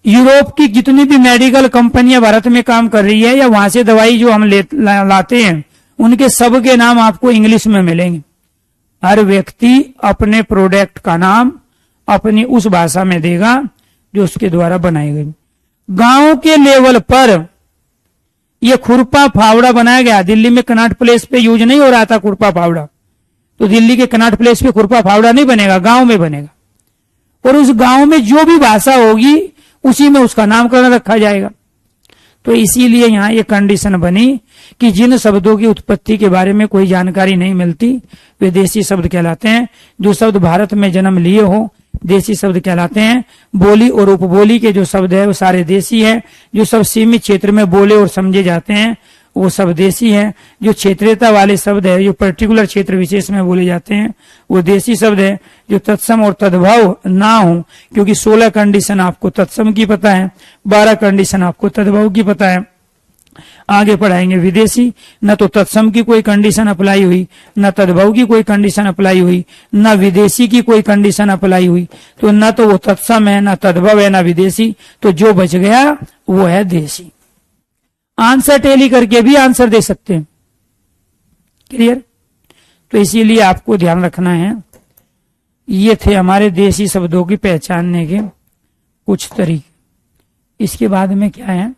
यूरोप की जितनी भी मेडिकल कंपनियां भारत में काम कर रही है या वहां से दवाई जो हम लाते हैं, उनके सब के नाम आपको इंग्लिश में मिलेंगे। हर व्यक्ति अपने प्रोडक्ट का नाम अपनी उस भाषा में देगा जो उसके द्वारा बनाई गई। गांव के लेवल पर यह खुरपा फावड़ा बनाया गया। दिल्ली में कनॉट प्लेस पे यूज नहीं हो रहा था खुरपा फावड़ा, तो दिल्ली के कनॉट प्लेस पे खुरपा फावड़ा नहीं बनेगा, गांव में बनेगा। और उस गांव में जो भी भाषा होगी उसी में उसका नामकरण रखा जाएगा। तो इसीलिए यहां ये कंडीशन बनी कि जिन शब्दों की उत्पत्ति के बारे में कोई जानकारी नहीं मिलती वे देसी शब्द कहलाते हैं। जो शब्द भारत में जन्म लिए हो देसी शब्द कहलाते हैं। बोली और उपबोली के जो शब्द है वो सारे देसी है। जो सब सीमित क्षेत्र में बोले और समझे जाते हैं वो सब देसी है। जो क्षेत्रीयता वाले शब्द है, जो पर्टिकुलर क्षेत्र विशेष में बोले जाते हैं, वो देसी शब्द है। जो तत्सम और तद्भव ना हो, क्योंकि 16 कंडीशन आपको तत्सम की पता है, 12 कंडीशन आपको तद्भव की पता है। आगे पढ़ाएंगे विदेशी। न तो तत्सम की कोई कंडीशन अप्लाई हुई, न तद्भव की कोई कंडीशन अप्लाई हुई, न विदेशी की कोई कंडीशन अप्लाई हुई। तो न तो वो तत्सम है, न तद्भव है, न विदेशी। तो जो बच गया वो है देशी। आंसर टेली करके भी आंसर दे सकते हैं। क्लियर? तो इसीलिए आपको ध्यान रखना है। ये थे हमारे देसी शब्दों की पहचानने के कुछ तरीके। इसके बाद में क्या है?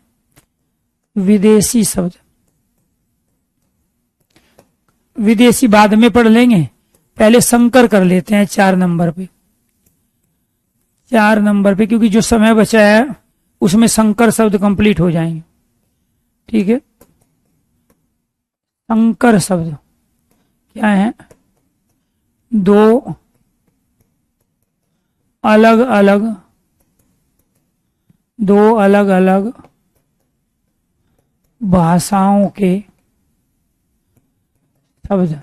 विदेशी शब्द। विदेशी बाद में पढ़ लेंगे, पहले संकर कर लेते हैं 4 नंबर पे। 4 नंबर पे क्योंकि जो समय बचा है उसमें संकर शब्द कंप्लीट हो जाएंगे। ठीक है? संकर शब्द क्या है? 2 अलग अलग भाषाओं के शब्द।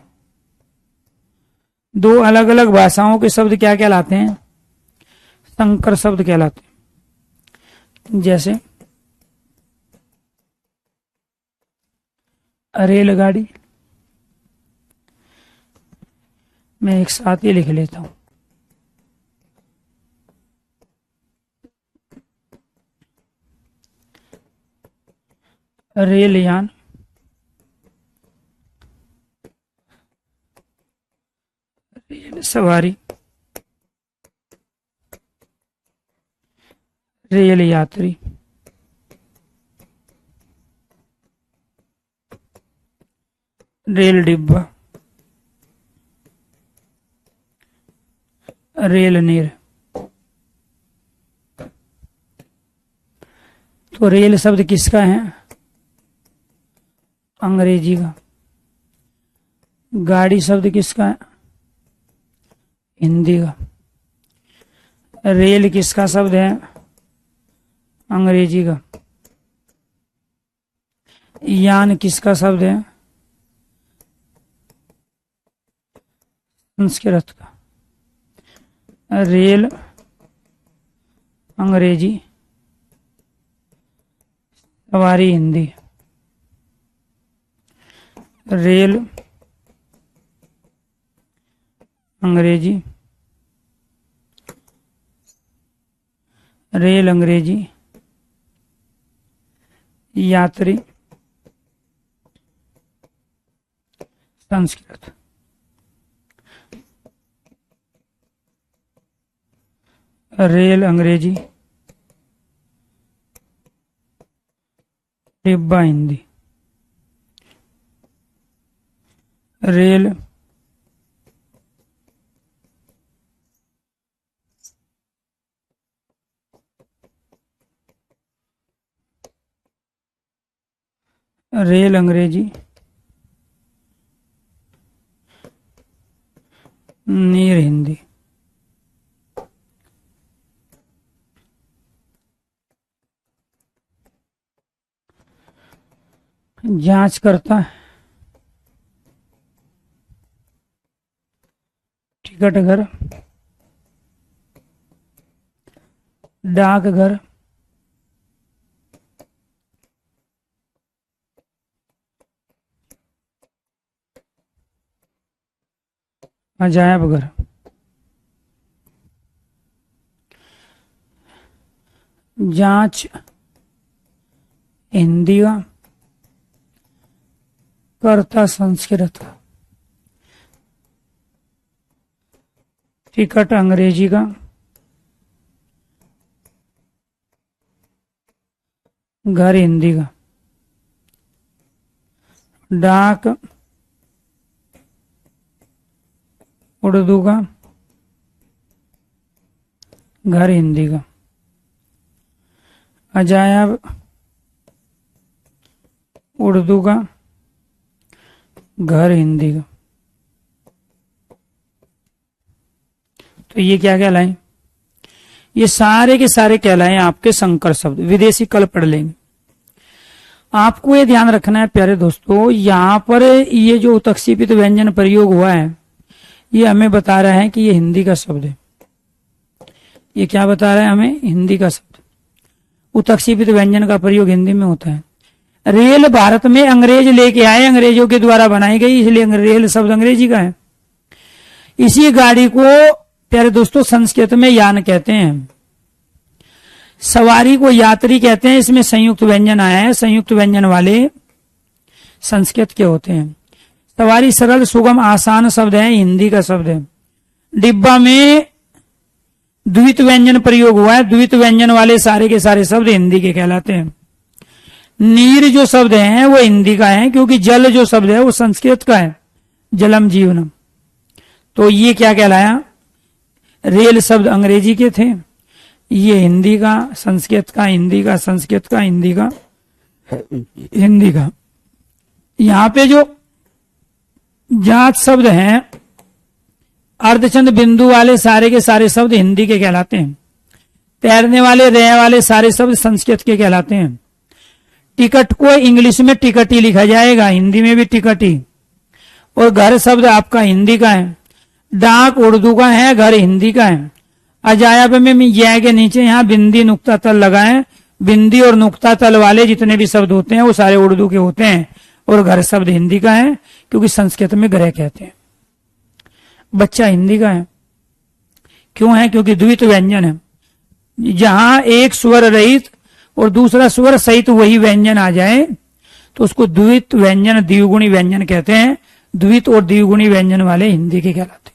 2 अलग अलग भाषाओं के शब्द क्या कहलाते हैं? संकर शब्द कहलाते हैं। जैसे रेलगाड़ी, मैं एक साथ ही लिख लेता हूं। रेलयान, रेल सवारी, रेल यात्री, रेल डिब्बा, रेल नीर, तो रेल शब्द किसका है? अंग्रेजी का। गाड़ी शब्द किसका है? हिंदी का। रेल किसका शब्द है? अंग्रेजी का। यान किसका शब्द है? संस्कृत का। रेल अंग्रेजी, सवारी हिंदी। रेल अंग्रेजी, रेल अंग्रेजी, यात्री संस्कृत। रेल अंग्रेजी, डिब्बा हिंदी। रेल रेल अंग्रेजी, नीर हिंदी। जांच करता है, टिकट घर, डाकघर, अजायब घर। जांच हिंदी का, करता संस्कृत का। टिकट अंग्रेजी का, घर हिंदी का। डाक उर्दू का, घर हिंदी का। अजायब उर्दू का, घर हिंदी का। तो ये क्या कहलाए? ये सारे के सारे कहलाए आपके संकर शब्द। विदेशी कल पढ़ लेंगे। आपको ये ध्यान रखना है प्यारे दोस्तों, यहाँ पर ये जो उत्क्षेपित व्यंजन प्रयोग हुआ है, ये हमें बता रहा है कि ये हिंदी का शब्द है। ये क्या बता रहा है हमें? हिंदी का शब्द। उत्क्षेपित व्यंजन का प्रयोग हिंदी में होता है। रेल भारत में अंग्रेज लेके आए, अंग्रेजों के द्वारा बनाई गई, इसलिए रेल शब्द अंग्रेजी का है। इसी गाड़ी को प्यारे दोस्तों संस्कृत में यान कहते हैं। सवारी को यात्री कहते हैं। इसमें संयुक्त व्यंजन आया है। संयुक्त व्यंजन वाले संस्कृत के होते हैं। सवारी सरल, सुगम, आसान शब्द है, हिंदी का शब्द है। डिब्बा में द्वित व्यंजन प्रयोग हुआ है। द्वित व्यंजन वाले सारे के सारे शब्द हिंदी के कहलाते हैं। नीर जो शब्द है वो हिंदी का है, क्योंकि जल जो शब्द है वो संस्कृत का है, जलम जीवनम। तो ये क्या कहलाया? रेल शब्द अंग्रेजी के थे, ये हिंदी का, संस्कृत का, हिंदी का, संस्कृत का, हिंदी का, हिंदी का। यहां पे जो जात शब्द हैं, अर्धचंद बिंदु वाले सारे के सारे शब्द हिंदी के कहलाते हैं। तैरने वाले, रह वाले सारे शब्द संस्कृत के कहलाते हैं। टिकट को इंग्लिश में टिकट ही लिखा जाएगा, हिंदी में भी टिकट ही। और घर शब्द आपका हिंदी का है। डाक उर्दू का है, घर हिंदी का है। अजायब में यह के नीचे यहाँ बिंदी नुक्ता तल लगाए। बिंदी और नुक्ता तल वाले जितने भी शब्द होते हैं वो सारे उर्दू के होते हैं, और घर शब्द हिंदी का है, क्योंकि संस्कृत में ग्रह कहते हैं। बच्चा हिंदी का है। क्यों है? क्योंकि द्वित व्यंजन है। जहां एक स्वर रहित और दूसरा स्वर सहित वही व्यंजन आ जाए तो उसको द्वित व्यंजन, द्विगुणी व्यंजन कहते हैं। द्वित और द्विगुणी व्यंजन वाले हिंदी के कहलाते हैं।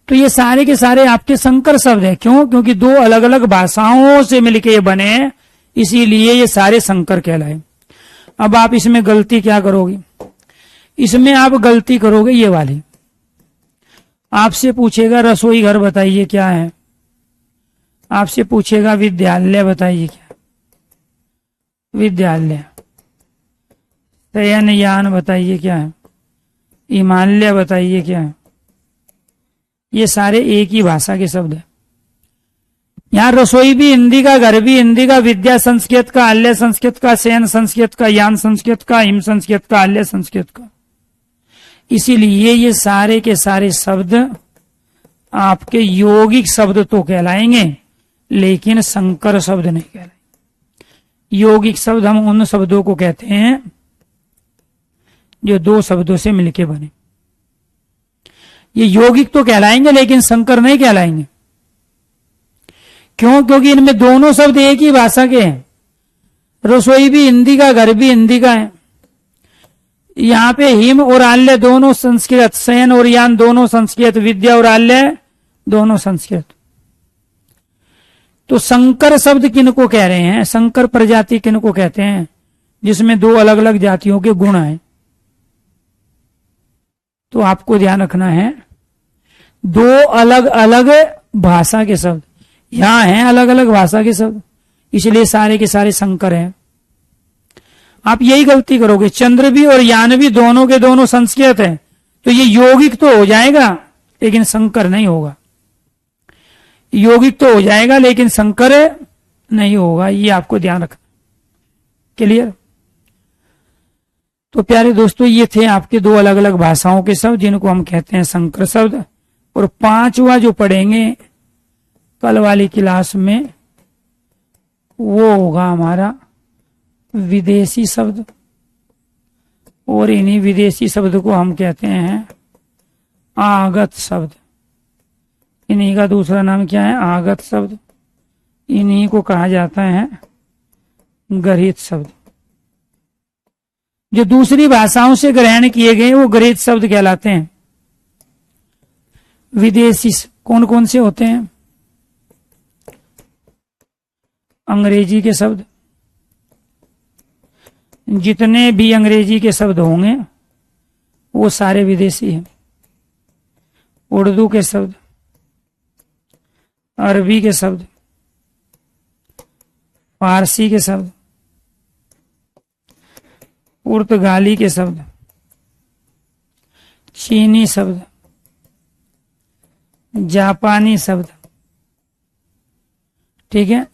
तो ये सारे के सारे आपके संकर शब्द है। क्यों? क्योंकि दो अलग अलग भाषाओं से मिलकर ये बने हैं, इसीलिए ये सारे संकर कहलाए। अब आप इसमें गलती क्या करोगे? इसमें आप गलती करोगे ये वाली। आपसे पूछेगा रसोई घर बताइए क्या है, आपसे पूछेगा विद्यालय बताइए क्या। विद्यालय। शयनयान बताइए क्या है? हिमालय बताइए क्या है? ये सारे एक ही भाषा के शब्द है। यहाँ रसोई भी हिंदी का, घर भी हिंदी का, विद्या संस्कृत का, आल्य संस्कृत का, शयन संस्कृत का, यान संस्कृत का, हिम संस्कृत का, आल्य संस्कृत का। इसीलिए ये सारे के सारे शब्द आपके यौगिक शब्द तो कहलाएंगे, लेकिन संकर शब्द नहीं कहलाएंगे। यौगिक शब्द हम उन शब्दों को कहते हैं जो दो शब्दों से मिलके बने। ये यौगिक तो कहलाएंगे लेकिन संकर नहीं कहलाएंगे। क्यों? क्योंकि इनमें दोनों शब्द एक ही भाषा के हैं। रसोई भी हिंदी का, घर भी हिंदी का है। यहाँ पे हिम और आल्य दोनों संस्कृत, शयन और यान दोनों संस्कृत, विद्या और आल्य दोनों संस्कृत। तो संकर शब्द किनको कह रहे हैं? संकर प्रजाति किनको कहते हैं? जिसमें दो अलग अलग जातियों के गुण हैं। तो आपको ध्यान रखना है, दो अलग अलग भाषा के शब्द यहां हैं, अलग अलग भाषा के शब्द, इसलिए सारे के सारे संकर हैं। आप यही गलती करोगे, चंद्र भी और यान भी दोनों के दोनों संस्कृत है, तो ये यौगिक तो हो जाएगा लेकिन संकर नहीं होगा। यौगिक तो हो जाएगा लेकिन संकर नहीं होगा, ये आपको ध्यान रखना। क्लियर? तो प्यारे दोस्तों, ये थे आपके दो अलग अलग भाषाओं के शब्द जिनको हम कहते हैं संकर शब्द। और पांचवा जो पढ़ेंगे कल वाली क्लास में वो होगा हमारा विदेशी शब्द। और इन्हीं विदेशी शब्द को हम कहते हैं आगत शब्द। इन्हीं का दूसरा नाम क्या है? आगत शब्द। इन्हीं को कहा जाता है गृहीत शब्द। जो दूसरी भाषाओं से ग्रहण किए गए वो गृहीत शब्द कहलाते हैं। विदेशी कौन कौन से होते हैं? अंग्रेजी के शब्द, जितने भी अंग्रेजी के शब्द होंगे वो सारे विदेशी हैं। उर्दू के शब्द, अरबी के शब्द, फारसी के शब्द, पुर्तगाली के शब्द, चीनी शब्द, जापानी शब्द, ठीक है,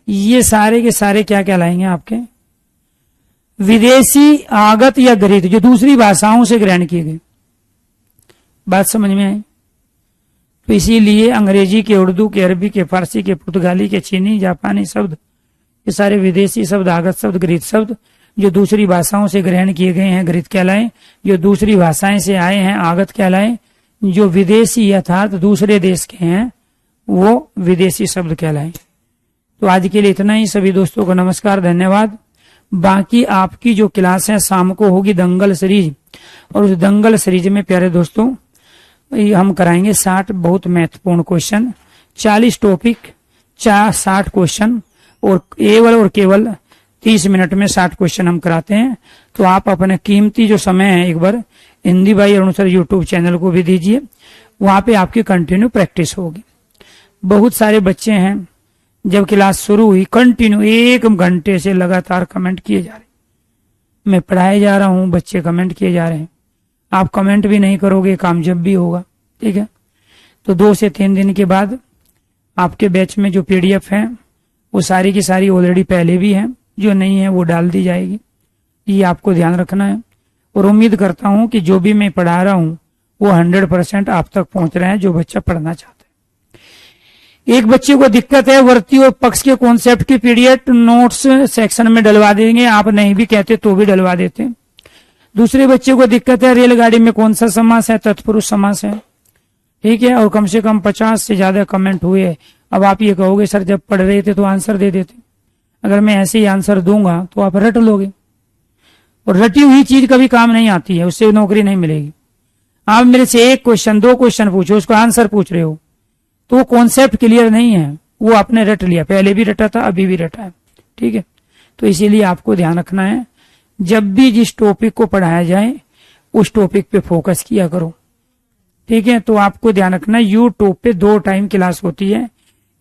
ये सारे के सारे क्या कहलाएंगे? आपके विदेशी, आगत या गृहीत, जो दूसरी भाषाओं से ग्रहण किए गए। बात समझ में आई? तो इसीलिए अंग्रेजी के, उर्दू के, अरबी के, फारसी के, पुर्तगाली के, चीनी, जापानी शब्द ये सारे विदेशी शब्द, आगत शब्द, गृहीत शब्द जो दूसरी भाषाओं से ग्रहण किए गए हैं गृहीत कहलाए। जो दूसरी भाषाएं से आए हैं आगत कहलाए। जो विदेशी अर्थात दूसरे देश के हैं वो विदेशी शब्द कहलाए। तो आज के लिए इतना ही। सभी दोस्तों को नमस्कार, धन्यवाद। बाकी आपकी जो क्लास है शाम को होगी दंगल सीरीज, और उस दंगल सीरीज में प्यारे दोस्तों हम कराएंगे 60 बहुत महत्वपूर्ण क्वेश्चन, 40 टॉपिक, 60 क्वेश्चन, और केवल 30 मिनट में 60 क्वेश्चन हम कराते हैं। तो आप अपने कीमती जो समय है एक बार हिंदी भाई अरुण यूट्यूब चैनल को भी दीजिए, वहां पे आपकी कंटिन्यू प्रैक्टिस होगी। बहुत सारे बच्चे हैं, जब क्लास शुरू हुई कंटिन्यू 1 घंटे से लगातार कमेंट किए जा रहे, मैं पढ़ाए जा रहा हूं, बच्चे कमेंट किए जा रहे हैं। आप कमेंट भी नहीं करोगे, काम जब भी होगा, ठीक है। तो 2 से 3 दिन के बाद आपके बैच में जो PDF है वो सारी की सारी ऑलरेडी पहले भी है, जो नहीं है वो डाल दी जाएगी। ये आपको ध्यान रखना है। और उम्मीद करता हूं कि जो भी मैं पढ़ा रहा हूं वो 100% आप तक पहुंच रहा है, जो बच्चा पढ़ना चाहता है। एक बच्चे को दिक्कत है वर्ती और पक्ष के कॉन्सेप्ट की PDF नोट्स सेक्शन में डलवा देंगे, आप नहीं भी कहते तो भी डलवा देते। दूसरे बच्चे को दिक्कत है रेलगाड़ी में कौन सा समास है, तत्पुरुष समास है, ठीक है। और कम से कम 50 से ज्यादा कमेंट हुए। अब आप ये कहोगे सर जब पढ़ रहे थे तो आंसर दे देते, अगर मैं ऐसे ही आंसर दूंगा तो आप रट लोगे, और रटी हुई चीज कभी काम नहीं आती है, उससे नौकरी नहीं मिलेगी। आप मेरे से 1 क्वेश्चन 2 क्वेश्चन पूछो, उसको आंसर पूछ रहे हो तो वो कॉन्सेप्ट क्लियर नहीं है, वो आपने रट लिया, पहले भी रटा था अभी भी रटा है, ठीक है। तो इसीलिए आपको ध्यान रखना है, जब भी जिस टॉपिक को पढ़ाया जाए उस टॉपिक पे फोकस किया करो, ठीक है। तो आपको ध्यान रखना है यूट्यूब पे 2 टाइम क्लास होती है,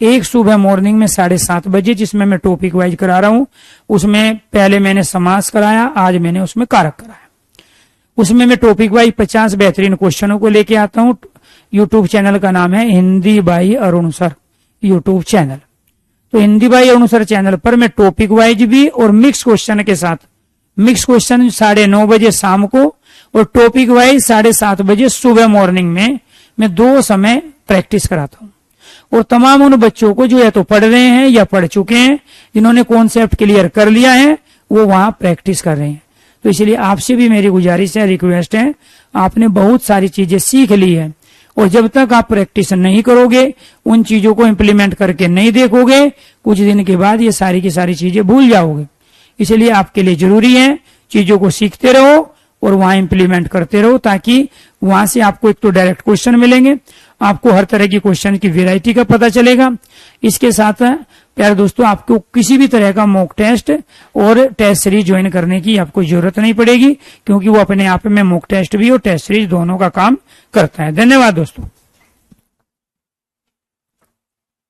एक सुबह मॉर्निंग में 7:30 बजे, जिसमें मैं टॉपिक वाइज करा रहा हूं। उसमें पहले मैंने समास कराया, आज मैंने उसमें कारक कराया। उसमें मैं टॉपिक वाइज 50 बेहतरीन क्वेश्चनों को लेके आता हूं। यूट्यूब चैनल का नाम है Hindi by Arun sir YouTube channel. तो Hindi by Arun sir channel पर मैं टॉपिक वाइज भी और मिक्स क्वेश्चन के साथ, मिक्स क्वेश्चन 9:30 बजे शाम को और टॉपिक वाइज 7:30 बजे सुबह मॉर्निंग में मैं 2 समय प्रैक्टिस कराता हूं। और तमाम उन बच्चों को जो या तो पढ़ रहे हैं या पढ़ चुके हैं, जिन्होंने कॉन्सेप्ट क्लियर कर लिया है, वो वहां प्रैक्टिस कर रहे हैं। तो इसलिए आपसे भी मेरी गुजारिश है, रिक्वेस्ट है, आपने बहुत सारी चीजें सीख ली है और जब तक आप प्रैक्टिस नहीं करोगे, उन चीजों को इंप्लीमेंट करके नहीं देखोगे, कुछ दिन के बाद ये सारी की सारी चीजें भूल जाओगे। इसलिए आपके लिए जरूरी है चीजों को सीखते रहो और वहां इंप्लीमेंट करते रहो, ताकि वहां से आपको एक तो डायरेक्ट क्वेश्चन मिलेंगे, आपको हर तरह की क्वेश्चन की वैरायटी का पता चलेगा। इसके साथ प्यारे दोस्तों, आपको किसी भी तरह का मॉक टेस्ट और टेस्ट सीरीज ज्वाइन करने की आपको जरूरत नहीं पड़ेगी, क्योंकि वो अपने आप में मॉक टेस्ट भी और टेस्ट सीरीज दोनों का काम करता है। धन्यवाद दोस्तों।